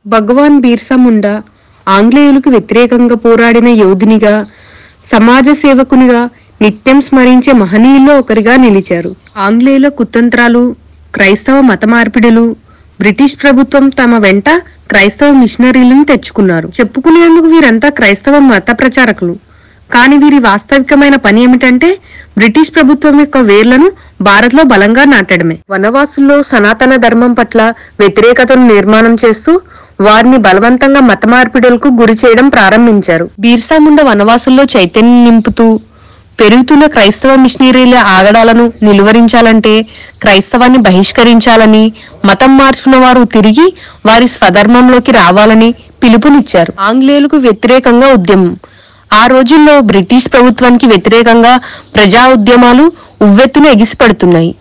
భగవాన్ బిర్సా ముండా ఆంగ్లేయులకు వ్యతిరేకంగా పోరాడిన యోధునిగా, సమాజ సేవకునిగా నిత్యం స్మరించే మహనీయుల్లో ఒకరిగా నిలిచారు. ఆంగ్లేయుల కుతంత్రాలు, క్రైస్తవ మత మార్పిడులు, బ్రిటిష్ ప్రభుత్వం తమ వెంట క్రైస్తవ మిషనరీలను తెచ్చుకున్నారు. చెప్పుకునేందుకు వీరంతా క్రైస్తవ మత ప్రచారకులు. కానీ వీరి వాస్తవికమైన పని ఏమిటంటే బ్రిటిష్ ప్రభుత్వం యొక్క వేర్లను భారత్ లో బలంగా నాటడమే. వనవాసుల్లో సనాతన ధర్మం పట్ల వ్యతిరేకతను నిర్మాణం చేస్తూ వారిని బలవంతంగా మత మార్పిడులకు గురి చేయడం ప్రారంభించారు. బిర్సా ముండా వనవాసుల్లో చైతన్యం నింపుతూ పెరుగుతున్న క్రైస్తవ మిషనరీల ఆగడాలను నిలువరించాలంటే క్రైస్తవాన్ని బహిష్కరించాలని, మతం మార్చుకున్న వారు తిరిగి వారి స్వధర్మంలోకి రావాలని పిలుపునిచ్చారు. ఆంగ్లేయులకు వ్యతిరేకంగా ఉద్యమం. ఆ రోజుల్లో బ్రిటిష్ ప్రభుత్వానికి వ్యతిరేకంగా ప్రజా ఉద్యమాలు ఉవ్వెత్తున ఎగిసిపడుతున్నాయి.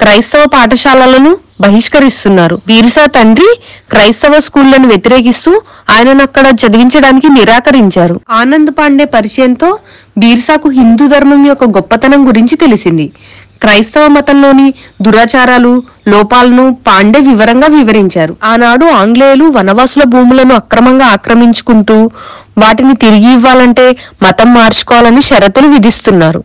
క్రైస్తవ పాఠశాలలను బహిష్కరిస్తున్నారు. బిర్సా తండ్రి క్రైస్తవ స్కూళ్లను వ్యతిరేకిస్తూ ఆయనను అక్కడ చదివించడానికి నిరాకరించారు. ఆనంద్ పాండే పరిచయంతో బిర్సాకు హిందూ ధర్మం యొక్క గొప్పతనం గురించి తెలిసింది. క్రైస్తవ మతంలోని దురాచారాలు, లోపాలను పాండే వివరంగా వివరించారు. ఆనాడు ఆంగ్లేయులు వనవాసుల భూములను అక్రమంగా ఆక్రమించుకుంటూ వాటిని తిరిగి ఇవ్వాలంటే మతం మార్చుకోవాలని షరతులు విధిస్తున్నారు.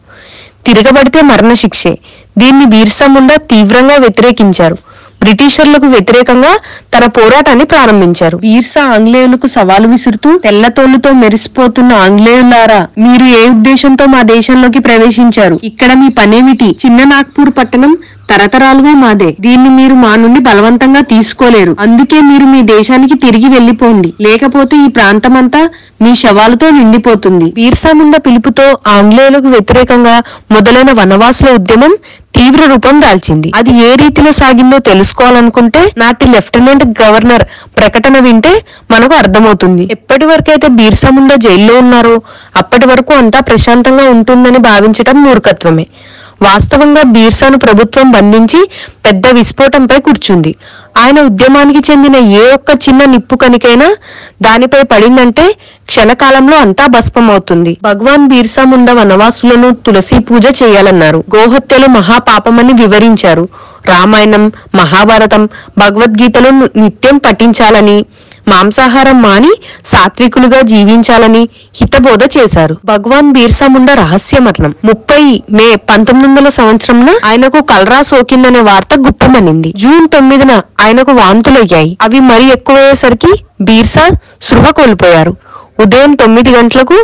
తిరగబడితే మరణశిక్షే. దీన్ని బిర్సా ముండా తీవ్రంగా వ్యతిరేకించారు. బ్రిటిషర్లకు వ్యతిరేకంగా తన పోరాటాన్ని ప్రారంభించారు. బిర్సా ఆంగ్లేయులకు సవాలు విసురుతూ, తెల్లతోళ్లతో మెరిసిపోతున్న ఆంగ్లేయులారా, మీరు ఏ ఉద్దేశంతో మా దేశంలోకి ప్రవేశించారు? ఇక్కడ మీ పనేమిటి? చిన్న నాగ్పూర్ పట్టణం తరతరాలుగా మాదే. దీన్ని మీరు మా నుండి బలవంతంగా తీసుకోలేరు. అందుకే మీరు మీ దేశానికి తిరిగి వెళ్లిపోండి, లేకపోతే ఈ ప్రాంతమంతా మీ శవాలతో నిండిపోతుంది. బిర్సా ముండా పిలుపుతో ఆంగ్లేయులకు వ్యతిరేకంగా మొదలైన వనవాసుల ఉద్యమం తీవ్ర రూపం దాల్చింది. అది ఏ రీతిలో సాగిందో తెలుసుకోవాలనుకుంటే నాటి లెఫ్టినెంట్ గవర్నర్ ప్రకటన వింటే మనకు అర్థమవుతుంది. ఎప్పటి వరకైతే బిర్సా ముండా జైల్లో ఉన్నారో అప్పటి వరకు అంతా ప్రశాంతంగా ఉంటుందని భావించటం మూర్ఖత్వమే. వాస్తవంగా బిర్సాను ప్రభుత్వం బంధించి పెద్ద విస్ఫోటంపై కూర్చుంది. ఆయన ఉద్యమానికి చెందిన ఏ ఒక్క చిన్న నిప్పు కనికైనా దానిపై పడిందంటే క్షణకాలంలో అంతా భస్మమవుతుంది. భగవాన్ బిర్సా ముండా వనవాసులను తులసి పూజ చేయాలన్నారు. గోహత్యలు మహాపాపమని వివరించారు. రామాయణం, మహాభారతం, భగవద్గీతలు నిత్యం పఠించాలని, మాంసాహారం మాని సాత్వికులుగా జీవించాలని హితబోధ చేశారు. భగవాన్ బిర్సా ముండా రహస్య మరణం 30 మే 1900 సంవత్సరంలో ఆయనకు కలరా సోకిందనే వార్త గుప్పమనింది. జూన్ 9న ఆయనకు వాంతులయ్యాయి. అవి మరీ ఎక్కువయ్యేసరికి బిర్సా స్పృహ కోల్పోయారు. ఉదయం 9 గంటలకు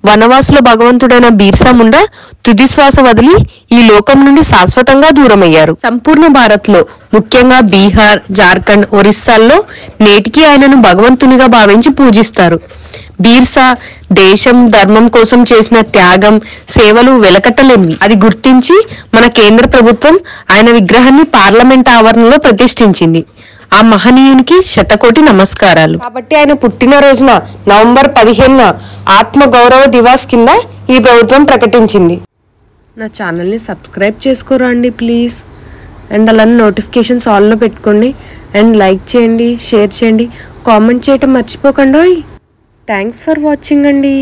వనవాసుల భగవంతుడైన బిర్సా ముండా తుదిశ్వాస వదిలి ఈ లోకం నుండి శాశ్వతంగా దూరమయ్యారు. సంపూర్ణ భారత్ లో, ముఖ్యంగా బీహార్, జార్ఖండ్, ఒరిస్సాల్లో నేటికి ఆయనను భగవంతునిగా భావించి పూజిస్తారు. బిర్సా దేశం, ధర్మం కోసం చేసిన త్యాగం, సేవలు వెలకట్టలేనివి. అది గుర్తించి మన కేంద్ర ప్రభుత్వం ఆయన విగ్రహాన్ని పార్లమెంట్ ఆవరణలో ప్రతిష్ఠించింది. ఆ మహనీయునికి శతకోటి నమస్కారాలు. కాబట్టి ఆయన పుట్టినరోజున నవంబర్ 15న ఆత్మ గౌరవ దివాస్ కింద ఈ ప్రభుత్వం ప్రకటించింది. నా ఛానల్ని సబ్స్క్రైబ్ చేసుకోరా అండి ప్లీజ్. అండ్ అలానే నోటిఫికేషన్స్ ఆల్లో పెట్టుకోండి. అండ్ లైక్ చేయండి, షేర్ చేయండి, కామెంట్ చేయటం మర్చిపోకండి. థ్యాంక్స్ ఫర్ వాచింగ్ అండి.